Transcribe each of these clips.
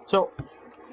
So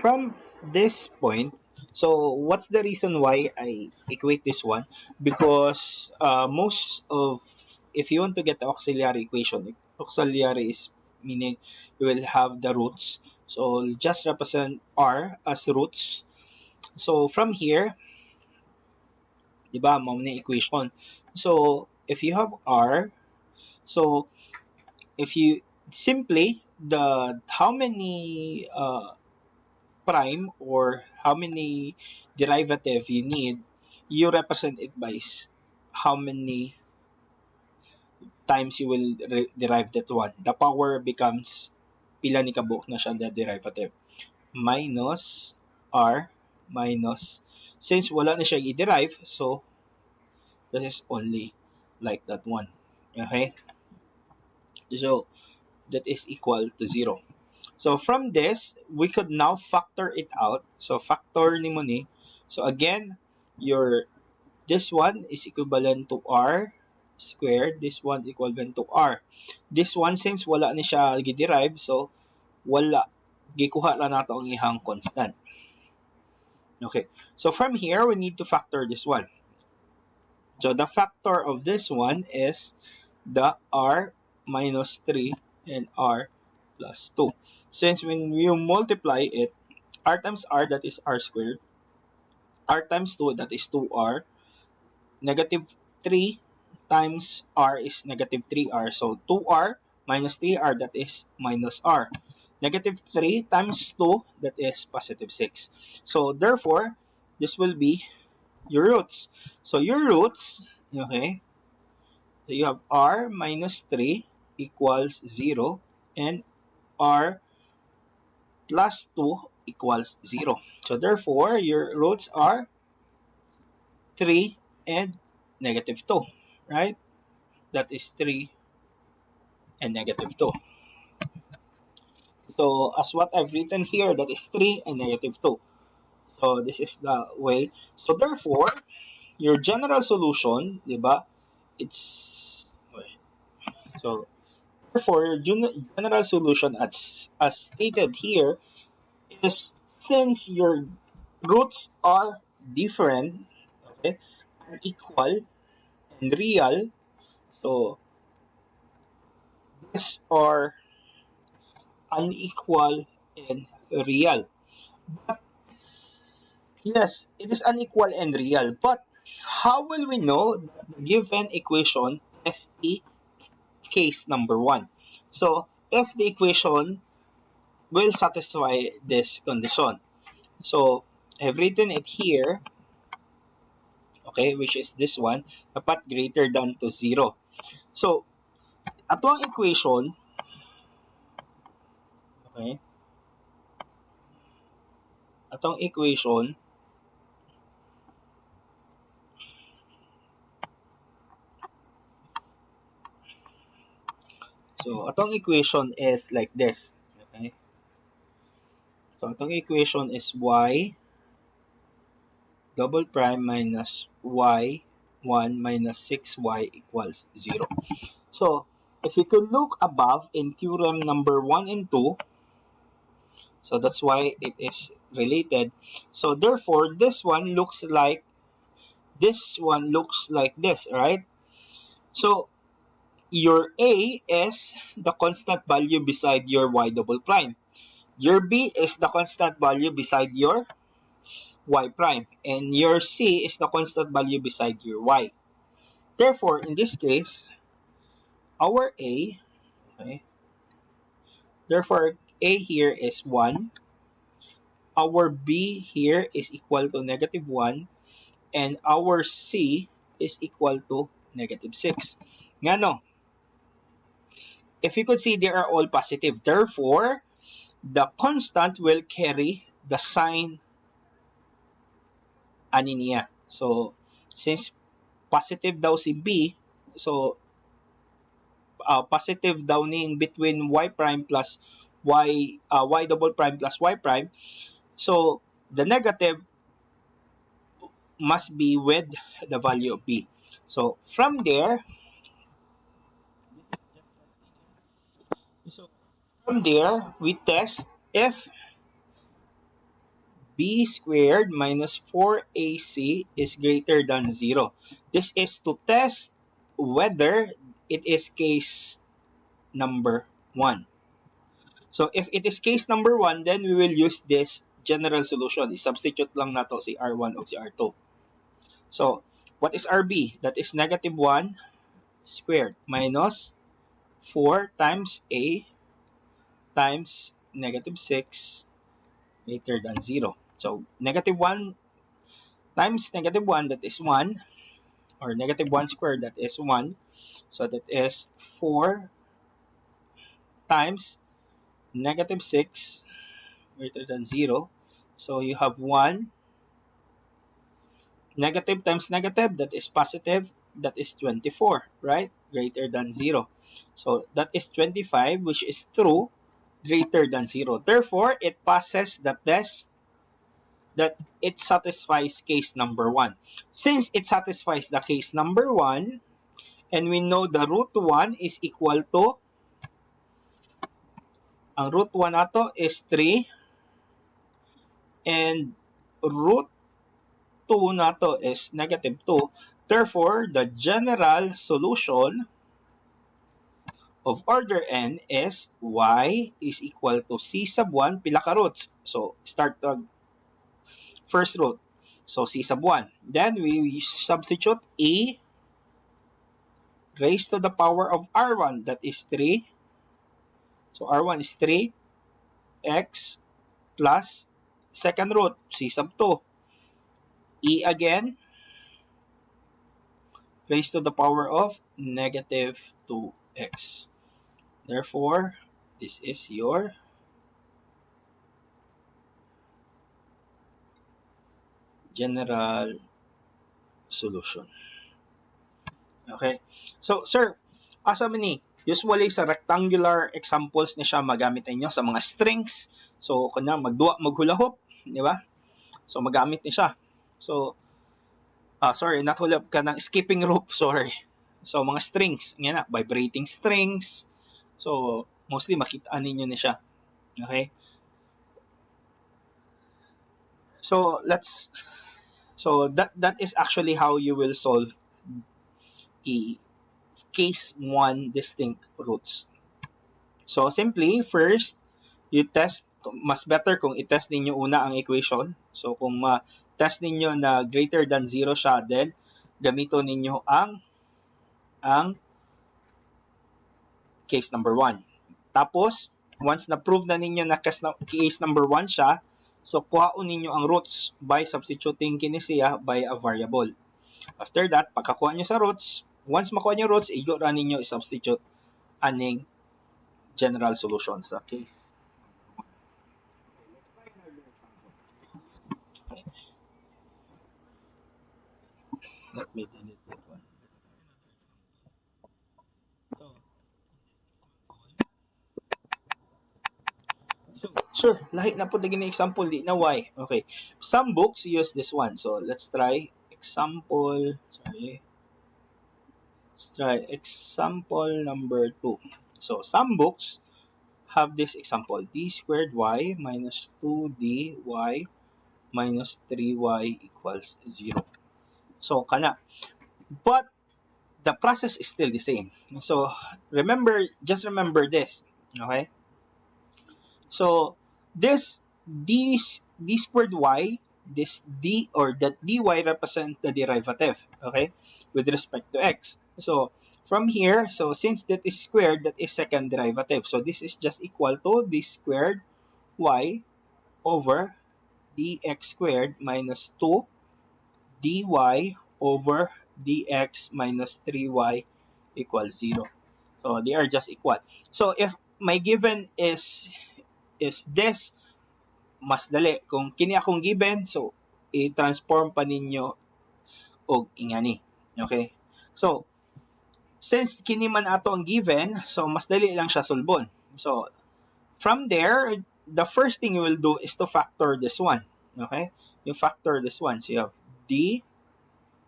from this point, so what's the reason why I equate this one? Because most of, if you want to get the auxiliary equation, auxiliary is meaning you will have the roots. So just represent r as roots. So from here, di ba, mo na equation. So if you have r, so if you simply the how many prime or how many derivative you need, you represent it by how many times you will derive that one. The power becomes pila ni kabuok na siya the derivative. Minus r minus, since wala na siya i-derive, so this is only like that one. Okay? So that is equal to 0. So from this, we could now factor it out. So factor ni mo ni. So again, your this one is equivalent to r squared. This one equivalent to r. This one, since wala ni siya gi-derive, so wala. Gikuha lang nato ang ihang constant. Okay. So from here, we need to factor this one. So the factor of this one is the r minus 3 and r plus 2. Since when you multiply it, r times r, that is r squared, r times 2, that is 2r, negative 3 times r is negative 3r, so 2r minus 3r, that is minus r. Negative 3 times 2, that is positive 6. So therefore, this will be your roots. So your roots, okay, so you have r minus 3 equals 0 and r plus 2 equals 0. So therefore, your roots are 3 and negative 2, right? That is 3 and negative 2. So as what I've written here, that is 3 and negative 2. So this is the way. So therefore, your general solution, di ba? It's, so therefore, your general solution as stated here is, since your roots are different, okay, equal and real, so these are unequal and real. But yes, it is unequal and real. But how will we know that the given equation is the case number one? So if the equation will satisfy this condition. So I've written it here, okay, which is this one, dapat greater than to 0. So atong equation, okay, atong equation, so atong equation is like this, okay? So atong equation is y double prime minus y1 minus 6y equals 0. So if you could look above in theorem number 1 and 2, so that's why it is related. So therefore, this one looks like this, right? So your A is the constant value beside your y double prime. Your B is the constant value beside your y prime. And your C is the constant value beside your y. Therefore, in this case, our A, okay, therefore A here is 1. Our B here is equal to negative 1. And our C is equal to negative 6. Nga no? If you could see, they are all positive. Therefore, the constant will carry the sign ani niya. So, since positive daw si B, so positive daw ni between y prime plus y double prime plus y prime. So, the negative must be with the value of B. So, from there, so from there, we test if b squared minus 4ac is greater than 0. This is to test whether it is case number 1. So if it is case number 1, then we will use this general solution. I-substitute lang nato si R1 o si R2. So, what is RB? That is negative 1 squared minus 4 times A times negative 6 greater than 0. So, negative 1 times negative 1, that is 1. Or negative 1 squared, that is 1. So, that is 4 times negative 6 greater than 0. So, you have 1. Negative times negative, that is positive. That is 24, right? Greater than 0. So, that is 25, which is true, greater than 0. Therefore, it passes the test that it satisfies case number 1. Since it satisfies the case number 1, and we know the root 1 is equal to, ang root 1 nato is 3, and root 2 nato is negative 2. Therefore, the general solution of order n is y is equal to c sub 1 pila ka roots. So, start the first root. So, c sub 1. Then, we substitute a raised to the power of r1, that is 3. So, r1 is 3, x plus second root, c sub 2. E again, raised to the power of negative 2x. Therefore, this is your general solution. Okay? So, sir, asa man ni? Usually sa rectangular examples ni siya magamit ninyo sa mga strings. So, kanya magduwa, maghulahop, di ba? So, magamit ni siya. So, sorry, nathulap ka ng skipping rope, sorry. So, mga strings, nga na, vibrating strings. So, mostly makitaan ninyo ni siya. Okay? So, that is actually how you will solve a case 1 distinct roots. So, simply, first, you test, mas better kung i-test ninyo una ang equation. So, kung ma-test ninyo na greater than 0 siya, then, gamito ninyo ang case number 1. Tapos, once na-prove na ninyo na case number 1 siya, so, kuhaon ninyo ang roots by substituting kini siya by a variable. After that, pagkakuha nyo sa roots, once makuha nyo roots, igo ra ninyo i-substitute aning general solution sa case. Let me delete that one. So, sure, lahi na po na gini example, di na why. Okay. Some books use this one. So, let's try example, let's try example number 2. So, some books have this example, d squared y minus 2dy minus 3y equals 0. So, kana. But, the process is still the same. So, just remember this. Okay? So, this d squared y, this d or that dy represent the derivative, okay, with respect to x. So, from here, so since that is squared, that is second derivative. So, this is just equal to d squared y over dx squared minus 2 dy over dx minus 3y equals 0. So, they are just equal. So, if my given is this, mas dali. Kung kini akong given, so, i-transform pa ninyo og ingani. Okay? So, since kini man ato ang given, so, mas dali lang siya sulbon. So, from there, the first thing you will do is to factor this one. Okay? You factor this one. So, you have d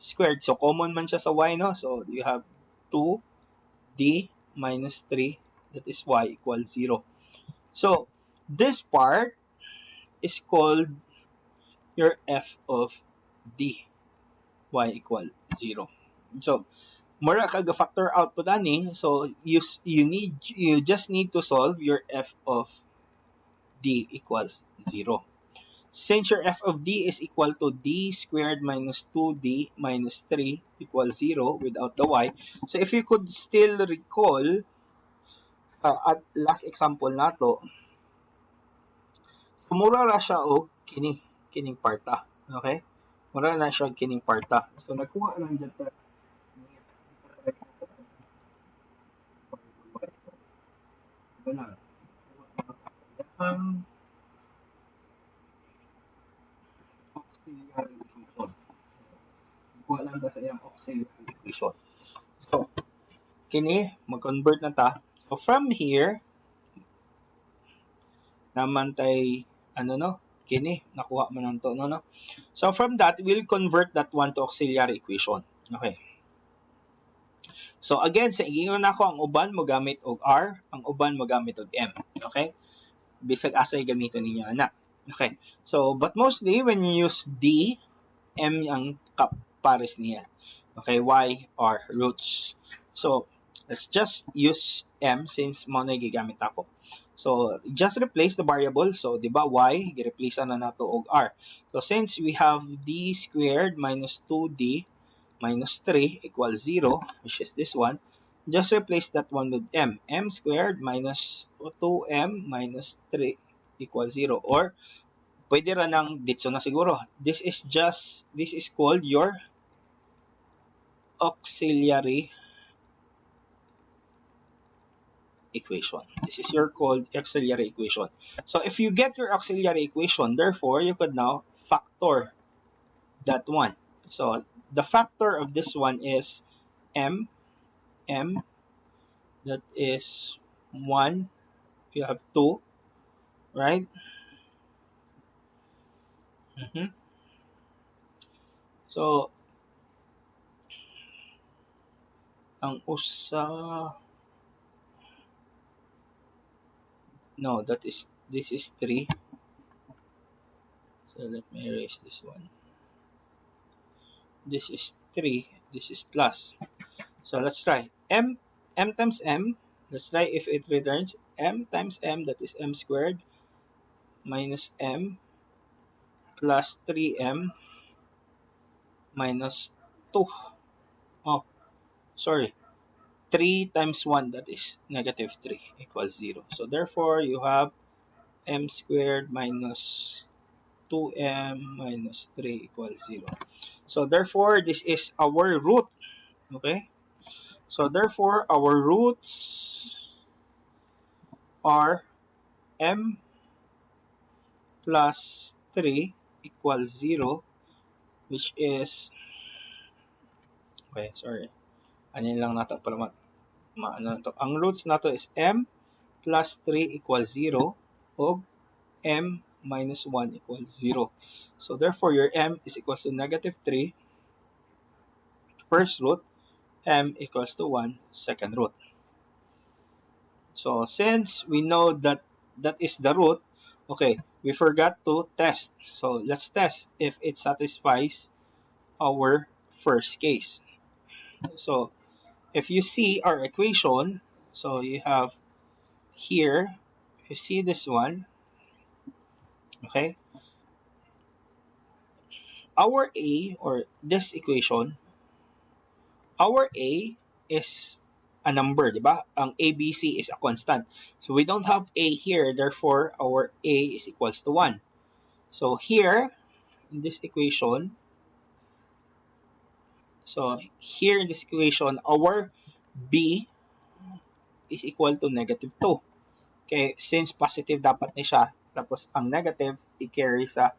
squared. So, common man siya sa y, no? So, you have 2d minus 3, that is y equals 0. So, this part is called your f of d y equal 0. So, mura kag factor out po dani. So, you just need to solve your f of d equals 0. Since your f of d is equal to d squared minus 2d minus 3 equals 0 without the y. So, if you could still recall, at last example nato, mura ra siya og kining parta. Okay? Mura na siya kining parta. So, nagkuha lang dyan ta. Wala. Ang auxiliary equation. Kuha lang ta sa iyang auxiliary equation. So, kini, mag-convert na ta. So, from here, naman tay, ano no, kini, nakuha man nanto, no? So, from that, we'll convert that one to auxiliary equation. Okay. So, again, sa ingon nako ang uban mo gamit og R, ang uban mo gamit og M. Okay? Bisag asay gamiton ninyo, ana. Okay. So, but mostly, when you use D, M ang kapares niya. Okay, Y are roots. So, let's just use M since mo na gigamit ako. So, just replace the variable. So, di ba, Y, gi-replace na nato og R. So, since we have D squared minus 2D minus 3 equals 0, which is this one, just replace that one with M. M squared minus 2M minus 3 equals 0. Or, pwede ra ng ditso na siguro. This is called your auxiliary equation. This is your called auxiliary equation. So if you get your auxiliary equation, therefore you could now factor that one. So the factor of this one is m, that is 1, you have 2, right? So ang usa, no, this is 3. So let me erase this one. This is 3, this is plus. So let's try. M times M. Let's try if it returns M times M, that is M squared minus M plus 3M minus 2. Oh, sorry. 3 times 1, that is negative 3 equals 0. So therefore, you have M squared minus 2M minus 3 equals 0. So therefore, this is our root. Okay? So therefore, our roots are M plus 3 equals 0, which is, okay, sorry. Ano lang nato para maano to. Ang roots nato is M plus 3 equals 0 o M minus 1 equals 0. So therefore, your M is equals to negative 3 first root, M equals to 1 second root. So since we know that that is the root, okay, we forgot to test. So let's test if it satisfies our first case. So if you see our equation, so you have here, you see this one, okay, our A, or this equation, our A is a number, di ba? Ang ABC is a constant. So we don't have A here, therefore our A is equals to 1. So here, in this equation, our B is equal to negative 2. Okay, since positive dapat ni siya, tapos ang negative, i-carry sa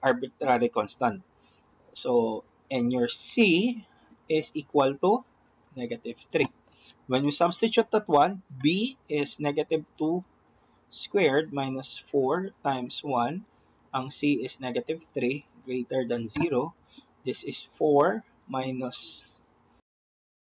arbitrary constant. So, and your C is equal to negative 3. When we substitute that one, B is negative 2 squared minus 4 times 1. Ang C is negative 3 greater than 0. This is 4 minus